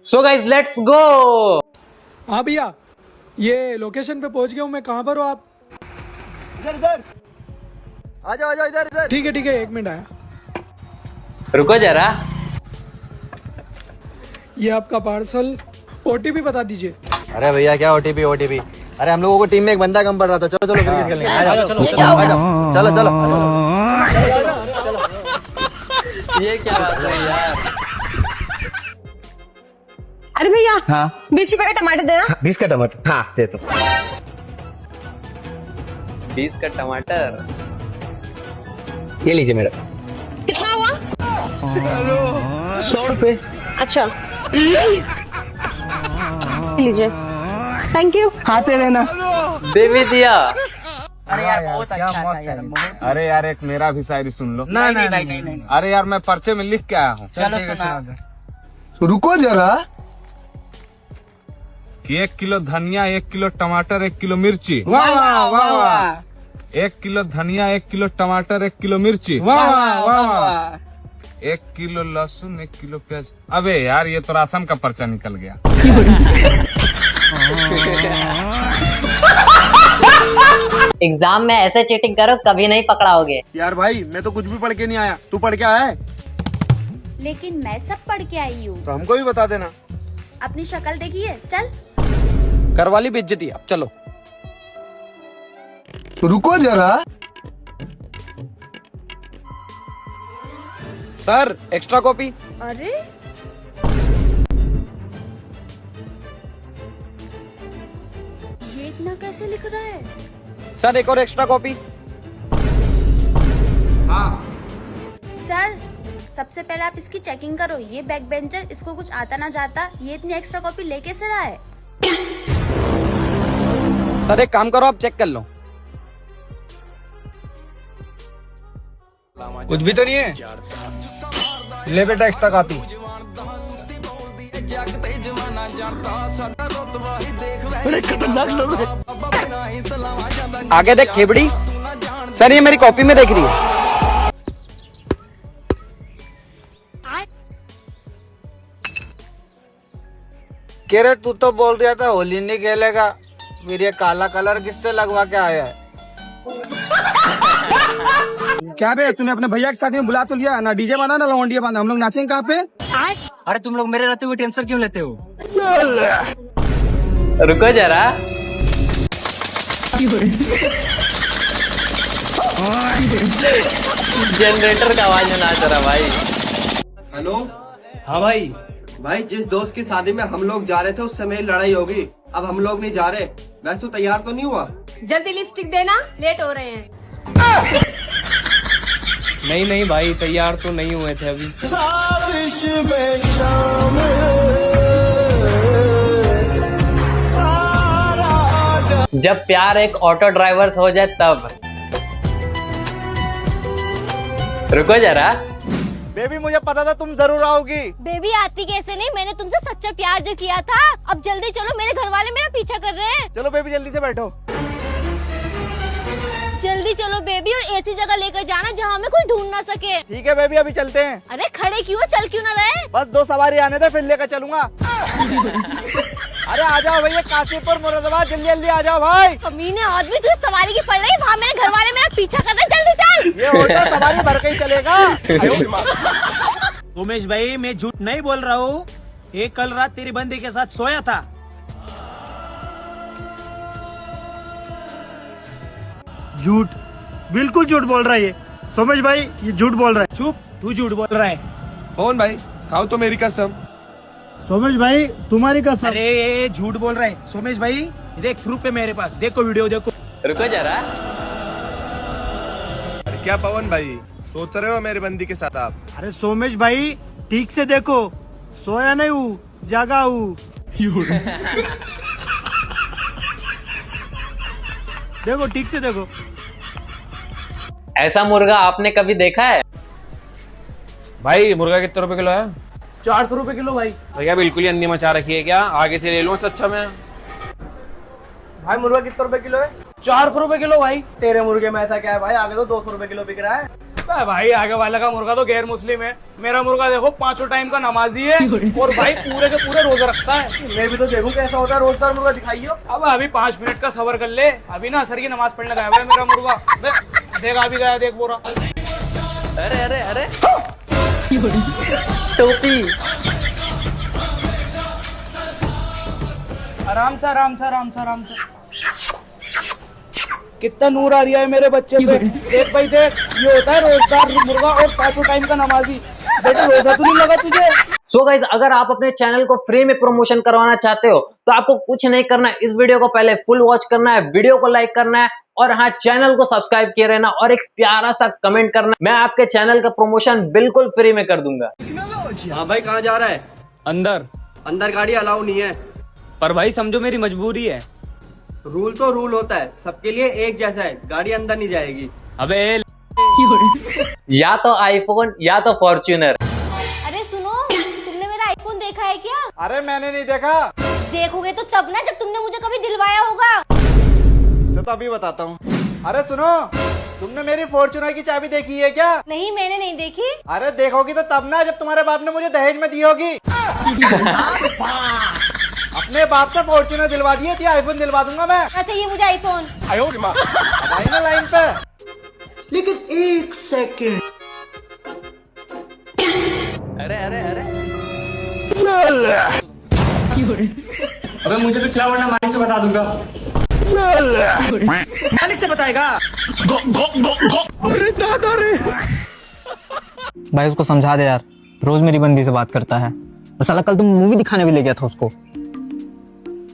So guys let's go. हाँ भैया, ये लोकेशन पे पहुंच गया हूँ मैं। कहाँ पर हो आप? इधर इधर आ जाओ इधर इधर। ठीक है 1 मिनट आया। रुको जरा। ये आपका पार्सल। ओटीपी बता दीजिए। अरे भैया क्या ओटीपी? अरे हम लोगों को टीम में एक बंदा कम पड़ रहा था। चलो क्रिकेट खेलने आ जाओ। चलो ये क्या बात है यार। अरे भैया, हाँ 20 रुपए का टमाटर देना। 20 का टमाटर, हाँ दे दो। 20 का टमाटर। ये लीजिए मैडम। कितना हुआ? 100 रुपए। अच्छा लीजिए, थैंक यू। खाते रहना। दे भी दिया। अरे यार बहुत अच्छा था यार। अरे यार एक मेरा भी शायरी सुन लो। नहीं। अरे यार मैं पर्चे में लिख के आया हूँ चलो सुना। रुको जरा। कि 1 किलो धनिया, 1 किलो टमाटर, 1 किलो मिर्ची। वाह वाह वाह वाह 1 किलो धनिया, 1 किलो टमाटर, 1 किलो मिर्ची। वाह वाह 1 किलो लहसुन, 1 किलो प्याज। अबे यार ये तो राशन का पर्चा निकल गया। एग्जाम में ऐसे चीटिंग करो कभी नहीं पकड़ाओगे। यार भाई मैं तो कुछ भी पढ़ के नहीं आया। तू पढ़ के आया है? लेकिन मैं सब पढ़ के आई हूँ। तो हमको भी बता देना। अपनी शक्ल देखिए, चल। करवाली बेइज्जती। अब चलो। रुको जरा। Sir extra copy. अरे ये इतना कैसे लिख रहा है? सर एक और एक्स्ट्रा कॉपी। सर सबसे पहले आप इसकी चेकिंग करो। ये बैक बेंचर, इसको कुछ आता ना जाता, ये इतनी एक्स्ट्रा कॉपी लेके से रहा है। सर एक काम करो, आप चेक कर लो। कुछ भी तो नहीं है। ले बेटा एक्स्ट्रा कॉपी। आगे देख खेबड़ी। सर ये मेरी कॉपी में देख रही है। कह रहे तू तो बोल रहा था होली नहीं खेलेगा, फिर ये काला कलर किससे लगवा के आया है? क्या बे, तूने अपने भैया के साथ में बुला तो लिया ना? डीजे बना ना लौंडिया बना। हम लोग नाचेंगे कहाँ पे? अरे तुम लोग मेरे रहते हुए टेंशन क्यों लेते हो? रुको जरा। जनरेटर का आवाज में नाच रहा भाई। हेलो। हाँ भाई। भाई जिस दोस्त की शादी में हम लोग जा रहे थे उससे मेरी लड़ाई होगी। अब हम लोग नहीं जा रहे। वैसे तो तैयार तो नहीं हुआ? जल्दी लिपस्टिक देना, लेट हो रहे हैं। नहीं भाई, तैयार तो नहीं हुए थे अभी। जब प्यार एक ऑटो ड्राइवर हो जाए तब। रुको जरा। बेबी मुझे पता था तुम जरूर आओगी। बेबी आती कैसे नहीं, मैंने तुमसे सच्चा प्यार जो किया था। अब जल्दी चलो, मेरे घर वाले मेरा पीछा कर रहे हैं। चलो बेबी जल्दी से बैठो। जल्दी चलो बेबी, और ऐसी जगह लेकर जाना जहाँ हमें कोई ढूंढ ना सके। ठीक है बेबी अभी चलते हैं। अरे खड़े क्यों, चल क्यों ना रहे? बस 2 सवारी आने दे फिर लेकर चलूंगा। अरे आ जाओ भैया, काशीपुर मुरादाबाद, जल्दी जल्दी आ जाओ भाई। कमीने आदमी, तू सवारी की पड़ रही, वहाँ मेरे घर वाले मेरा पीछा कर रहे हैं। जल्दी चल। ये ऑटो सवारी भर के ही चलेगा। उमेश भाई मैं झूठ नहीं बोल रहा हूँ। ये कल रात तेरी बंदी के साथ सोया था। झूठ, बिल्कुल झूठ बोल रहा है ये। सोमेश भाई ये झूठ बोल रहा है। चुप, तू झूठ बोल रहा है। कौन भाई? खाओ तो मेरी कसम। सोमेश भाई तुम्हारी कसम। अरे ये झूठ बोल रहा है सोमेश भाई। देख प्रूफ है मेरे पास, देखो वीडियो देखो। रुको जरा। अरे क्या पवन भाई सोच रहे हो मेरी बंदी के साथ आप? अरे सोमेश भाई ठीक से देखो, सोया नहीं हूँ, जागा हूँ। देखो ठीक से देखो। ऐसा मुर्गा आपने कभी देखा है? भाई मुर्गा कितने रुपए किलो है? 400 रुपए किलो भाई। भैया बिल्कुल ही अंधी मचा रखी है क्या? आगे से ले लो अच्छा मैं। भाई मुर्गा कितने रुपए किलो है? 400 रुपए किलो भाई। तेरे मुर्गे में ऐसा क्या है भाई? आगे तो 200 रुपए किलो बिक रहा है। भाई आगे वाला का मुर्गा तो गैर मुस्लिम है, मेरा मुर्गा देखो 5 टाइम का नमाजी है और भाई पूरे के पूरे रोजा रखता है। मैं भी तो देखूं कैसा होता है रोजदार मुर्गा, दिखाइए। अब अभी 5 मिनट का सबर कर ले, अभी ना असर की नमाज पढ़ने गया हुआ है मेरा मुर्गा। देख अभी गया, देख बोरा। अरे अरे अरे टोपी। आराम से आराम से आराम से आराम से। कितना नूर आ रहा है मेरे बच्चे पे। देख भाई देख, ये होता है रोजदार मुर्गा और 5 टाइम का नमाजी। बेटा रोजा तो नहीं लगा तुझे? सो गाइस, अगर आप अपने चैनल को फ्री में प्रमोशन करवाना चाहते हो तो आपको कुछ नहीं करना है, इस वीडियो को पहले फुल वॉच करना है, वीडियो को लाइक करना है और हाँ चैनल को सब्सक्राइब किए रहना और एक प्यारा सा कमेंट करना। मैं आपके चैनल का प्रमोशन बिल्कुल फ्री में कर दूंगा। हाँ भाई कहाँ जा रहा है? अंदर। अंदर गाड़ी अलाउ नहीं है। पर भाई समझो मेरी मजबूरी है। रूल तो रूल होता है, सबके लिए एक जैसा है, गाड़ी अंदर नहीं जाएगी। अबे या तो आईफोन या तो फॉर्च्यूनर। अरे सुनो, तुमने मेरा आईफोन देखा है क्या? अरे मैंने नहीं देखा। देखोगे तो तब ना, जब तुमने मुझे कभी दिलवाया होगा। इसे तो अभी बताता हूँ। अरे सुनो, तुमने मेरी फॉर्च्यूनर की चाबी देखी है क्या? नहीं, मैंने नहीं देखी। अरे देखोगी तो तब ना, जब तुम्हारे बाप ने मुझे दहेज में दी होगी। अपने बाप से फॉर्च्यूनर दिलवा दिए थी, आईफोन दिलवा दूंगा मैं। अच्छा ये मुझे आईफोन। आयो माँ, अब आई ना लाइन पे। लेकिन एक सेकंड। अरे अरे अरे अबे मुझे तो खिला, वरना मालिक से बता दूंगा। मालिक से बताएगा। अरे दादा रे। भाई उसको समझा दे यार, रोज मेरी बंदी से बात करता है और साला कल तुम मूवी दिखाने भी ले गया था उसको।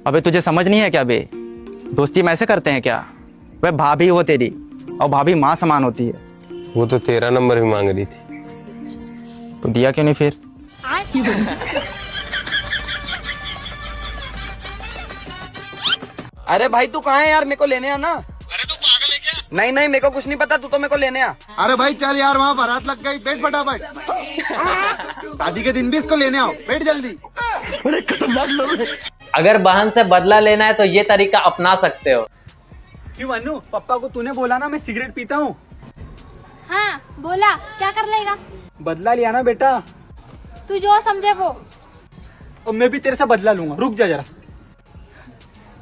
अबे तुझे समझ नहीं है क्या बे? दोस्ती में ऐसे करते हैं क्या? वह भाभी हो तेरी, और भाभी माँ समान होती है। वो तो तेरा नंबर भी मांग रही थी। तो दिया क्यों नहीं फिर? अरे भाई तू कहाँ है यार? मेरे को लेने आ ना। अरे तू पागल है क्या? नहीं नहीं, मेरे को कुछ नहीं पता, तू तो मेरे को लेने आ। अरे भाई चल यार, वहाँ बारात लग गई, बैठ फटाफट। शादी के दिन भी इसको लेने आओ, बैठ जल्दी। बड़े खतरनाक लोग हैं। अगर बहन से बदला लेना है तो ये तरीका अपना सकते हो। क्यों अनु, पापा को तूने बोला ना मैं सिगरेट पीता हूँ। हाँ बोला, क्या कर लेगा? बदला लिया ना बेटा। तू जो समझे वो। और मैं भी तेरे से बदला लूंगा, रुक जा जरा।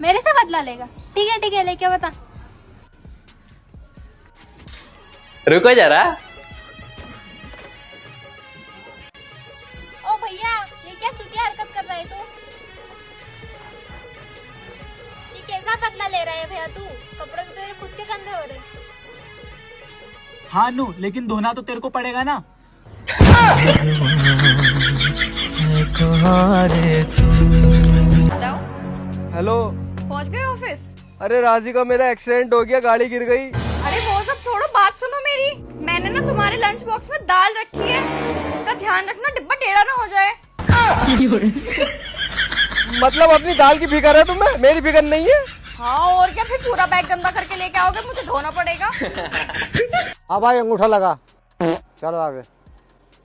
मेरे से बदला लेगा? ठीक है लेके बता। रुको जरा। ओ भैया, ये क्या चुतिया हरकत कर रहा है तू? ये कैसा बदला ले रहा है भैया तू? कपड़े तो तेरे खुद के गंदे हो रहे। हाँ अनु, लेकिन धोना तो तेरे को पड़ेगा ना। Hello hello. पहुंच गए ऑफिस? अरे राजी का मेरा एक्सीडेंट हो गया, गाड़ी गिर गई। अरे वो सब छोड़ो, बात सुनो मेरी। मैंने ना तुम्हारे लंच बॉक्स में दाल रखी है, उसका ध्यान रखना डिब्बा टेढ़ा ना हो जाए। मतलब अपनी दाल की फिक्र है तुम्हें, मेरी फिक्र नहीं है। हाँ और क्या, फिर पूरा बैग गंदा करके लेके आओगे, मुझे धोना पड़ेगा। हाँ भाई अंगूठा लगा, चलो आगे।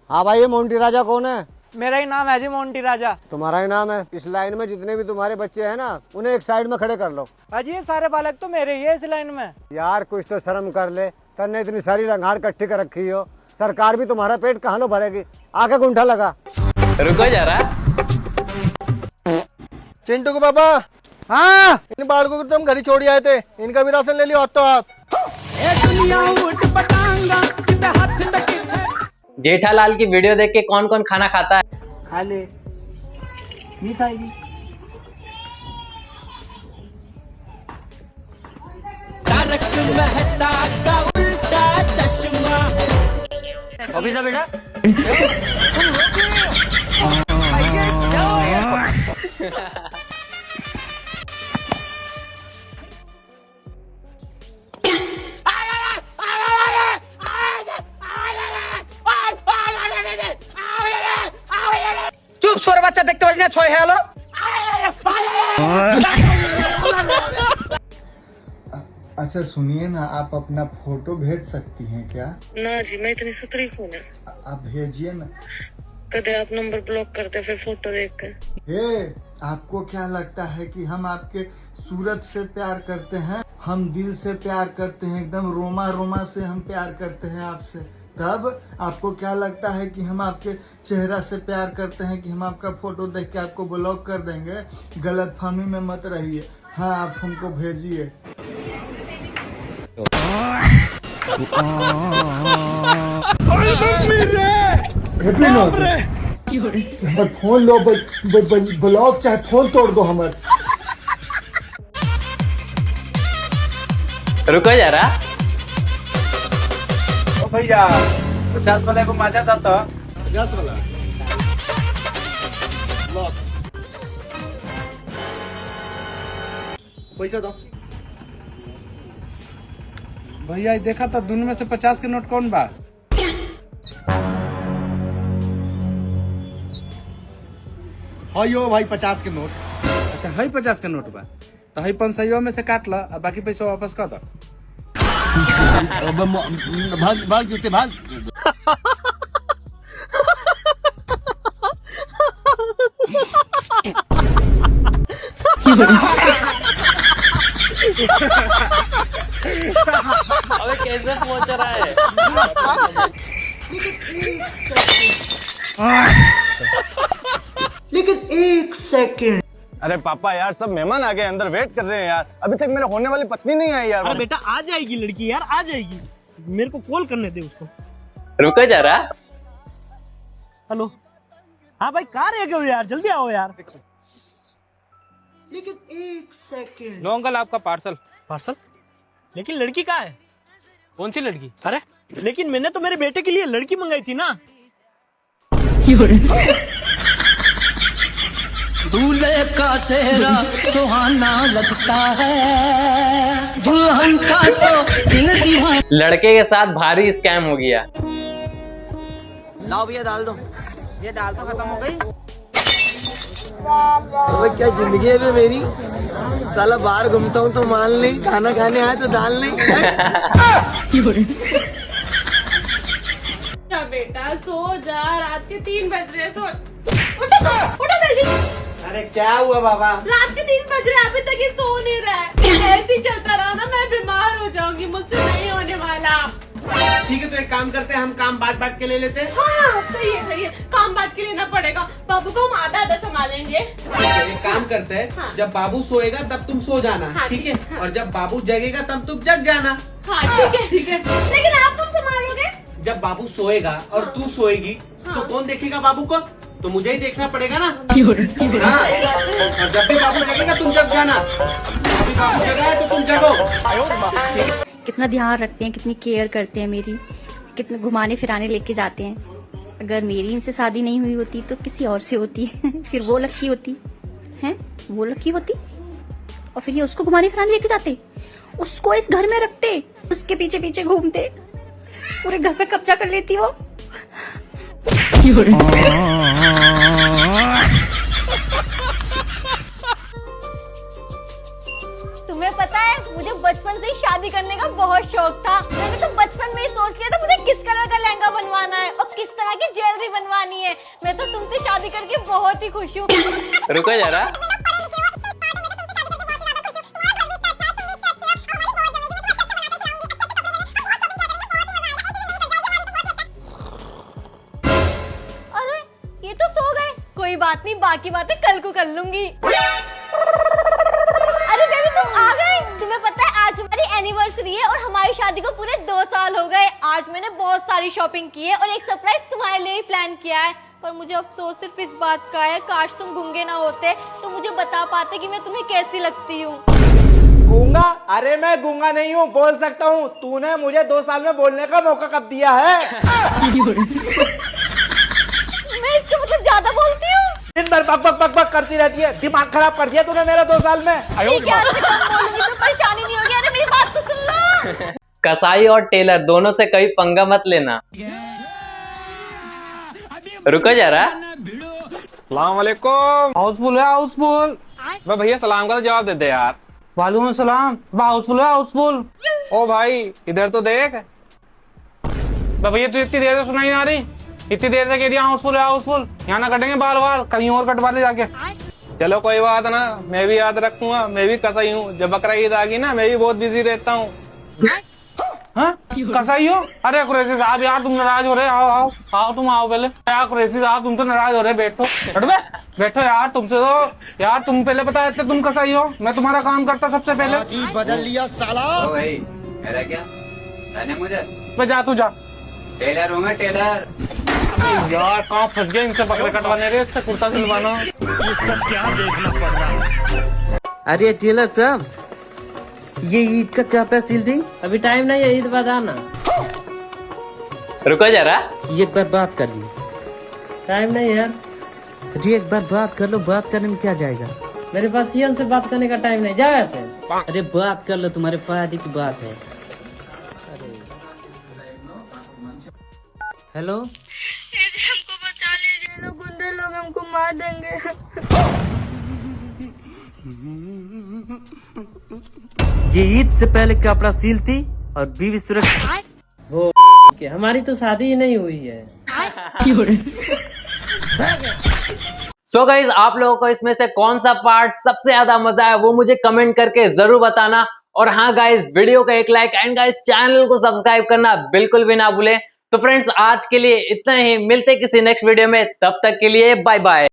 हाँ भाई ये मोंटी राजा कौन है? मेरा ही नाम है जी मोंटी राजा। तुम्हारा ही नाम है? इस लाइन में जितने भी तुम्हारे बच्चे हैं ना, उन्हें एक साइड में खड़े कर लो। अजी ये सारे बालक तो मेरे ही है इस लाइन में। यार कुछ तो शर्म कर ले, तन्ने इतनी सारी रंगार इकट्ठी कर रखी हो, सरकार भी तुम्हारा पेट कहाँ लो भरेगी। आके गुंठा लगा। रुको जरा। चिंटू को पापा। हाँ, इन बालकों को तुम घर ही छोड़ आए थे, इनका भी राशन ले लियो अब तो आप। जेठालाल की वीडियो देख के कौन कौन खाना खाता है? खा ले, नहीं खाएगी। अभी जा बेटा। चुप, सोरे बच्चा देखते बजने छोय है लो। अच्छा सुनिए ना, आप अपना फोटो भेज सकती हैं क्या? ना जी, मैं इतनी सुतरी हूँ ना। आप भेजिए ना। कदे आप नंबर ब्लॉक करते फिर फोटो देख कर। आपको क्या लगता है कि हम आपके सूरत से प्यार करते हैं? हम दिल से प्यार करते हैं, एकदम रोमा रोमा से हम प्यार करते हैं आपसे। तब आपको क्या लगता है कि हम आपके चेहरा से प्यार करते हैं कि हम आपका फोटो देख के आपको ब्लॉक कर देंगे? गलत फहमी में मत रहिए। हाँ, आप हमको भेजिए। फोन लो, ब्लॉक चाहे फोन तोड़ दो हमारे। रुको जरा। ओ भैया 50 वाले को मजा था तो 50 वाला पैसा दो भैया ये देखा था दोनों में से 50 के नोट कौन बा? हाँ यो भाई 50 के नोट। अच्छा है 50 के नोट बा तो है 500 में से काट ला और बाकी पैसा वापस कर दो। भाग भाग जूते भाग। अबे कैसे पहुंच रहा है? लेकिन 1 सेकंड। अरे पापा यार, सब मेहमान आ गए, अंदर वेट कर रहे हैं यार। अभी तक मेरे होने वाली पत्नी नहीं आई यार। अरे बेटा आ जाएगी लड़की यार, आ जाएगी। मेरे को कॉल करने दे उसको। रुको जरा। हेलो। हाँ भाई कहाँ रह गए हो यार, जल्दी आओ यार। लेकिन 1 सेकंड। लो अंकल आपका पार्सल। पार्सल? लेकिन लड़की कहाँ है? कौन सी लड़की? अरे लेकिन मैंने तो मेरे बेटे के लिए लड़की मंगाई थी ना। दूल्हे का सेहरा सुहाना लगता है, दुल्हन का तो दिल दीवाना। लड़के के साथ भारी स्कैम हो गया। लाओ भैया डाल दो। ये दाल तो खत्म हो गई। अबे क्या जिंदगी है मेरी, साला बाहर घूमता हूँ तो माल नहीं, खाना खाने आए तो दाल नहीं। बेटा सो जा, रात के 3 बज रहे, सो उठो जल्दी। अरे क्या हुआ बाबा? रात के 3 बज रहे, अभी तक ये सो नहीं रहा है। ऐसे ही चलता रहा ना मैं बीमार हो जाऊंगी, मुझसे नहीं होने वाला। ठीक है तो एक काम करते हैं, हम काम बांट के ले लेते हैं। हाँ सही है, काम बांट के लेना पड़ेगा। बाबू को हम आधा संभालेंगे। एक काम करते हैं, हाँ। जब बाबू सोएगा तब तुम सो जाना, हाँ, ठीक है? हाँ। और जब बाबू जगेगा तब तुम जग जाना। हाँ ठीक है ठीक है। लेकिन आप कब संभालोगे? जब बाबू सोएगा और हाँ। तू सोएगी तो हाँ। कौन देखेगा बाबू को? तो मुझे ही देखना पड़ेगा ना। हाँ। और जब भी बाबू जगेगा तुम जग जाना, जब भी बाबू जगा है तो तुम जगो। कितना ध्यान रखते हैं, कितनी केयर करते हैं मेरी, कितने घुमाने फिराने लेके जाते हैं। अगर मेरी इनसे शादी नहीं हुई होती तो किसी और से होती। फिर वो लकी होती है, वो लकी होती, और फिर ये उसको घुमाने फिराने लेके जाते, उसको इस घर में रखते, उसके पीछे पीछे घूमते, पूरे घर पे कब्जा कर लेती वो। तुम्हें पता है मुझे बचपन से ही शादी करने का बहुत शौक था। मैंने तो बचपन में ही सोच लिया था मुझे किस कलर का लहंगा बनवाना है और किस तरह की ज्वेलरी बनवानी है। मैं तो तुमसे शादी करके बहुत ही खुश हूँ। रुको जरा। अरे ये तो सो गए, कोई बात नहीं, बाकी बातें कल को कर लूंगी। अरे बेबी तुम आ गए। तुम्हें पता है आज हमारी एनिवर्सरी है और हमारी शादी को पूरे 2 साल हो गए। आज मैंने बहुत सारी शॉपिंग की है और एक सरप्राइज तुम्हारे लिए ही प्लान किया है, पर मुझे अफसोस सिर्फ इस बात का है, काश तुम गूंगे ना होते तो मुझे बता पाते कि मैं तुम्हें कैसी लगती हूँ। गूंगा? अरे मैं गूंगा नहीं हूँ, बोल सकता हूँ। तूने मुझे 2 साल में बोलने का मौका कब दिया है? मैं इसका मतलब ज्यादा बोलती हूँ। दिन भर बक बक बक बक करती रहती है, दिमाग खराब कर दिया तूने मेरा 2 साल में। ठीक है, आज से कम बोलूंगी तो परेशानी नहीं होगी। अरे मेरी बात तो सुन लो। कसाई और टेलर दोनों से कभी पंगा मत लेना। रुको जरा। सलाम वालेकुम। हाउसफुल है हाउसफुल। मैं भैया सलाम का तो जवाब देते यार। वालेकुम सलाम। हाउसफुल है हाउसफुल। ओ भाई इधर तो देख। भैया तू इतनी देर से सुनाई ना रही, इतनी देर से कह दिया हाउसफुल है हाउसफुल। यहाँ ना कटेंगे बाल बाल, कहीं और कटवा ले जाके। चलो कोई बात ना, मैं भी याद रखूंगा। मैं भी कसाई हूँ, जब बकरा ईद आ गई ना मैं भी बहुत बिजी रहता हूँ। हाँ कसाई हो? अरे कुरैशी साहब यार तुम नाराज हो रहे, आओ आओ आओ, तुम आओ पहले। यार कुरैशी साहब तुम तो नाराज हो रहे, बैठो बैठो यार, तुमसे तो यार तुम पहले बताए थे तुम कसाई हो, मैं तुम्हारा काम करता सबसे पहले। बदल लिया साला। भाई मेरा क्या रहने मुझे, मैं जा, तू जा। टेलर हूँ मैं, टेलर। यार कहाँ फंस गए, इनसे बकरे कटवाने रे, इससे कुर्ता सिलवाना। अरे टेलर साहब, ये ईद का क्या पैसा सिल दी? अभी टाइम नहीं है, ईद बाद आना। रुको जरा, एक बार बात कर ली। टाइम नहीं है यार। जी एक बार बात कर लो, बात करने में क्या जाएगा? मेरे पास ये उनसे बात करने का टाइम नहीं, जाओ ऐसे। अरे बात कर लो, तुम्हारे फायदे की बात है। हेलो, हमको बचा लीजिए, लोग गुंडे लोग हमको मार देंगे। ये ईद से पहले कपड़ा सिलती और बीवी सुरक्षा। वो हमारी तो शादी ही नहीं हुई है। सो गाइज, आप लोगों को इसमें से कौन सा पार्ट सबसे ज्यादा मजा आया वो मुझे कमेंट करके जरूर बताना। और हाँ गाइज, वीडियो को एक लाइक एंड गाइज चैनल को सब्सक्राइब करना बिल्कुल भी ना भूलें। तो फ्रेंड्स, आज के लिए इतना ही, मिलते किसी नेक्स्ट वीडियो में, तब तक के लिए बाय बाय।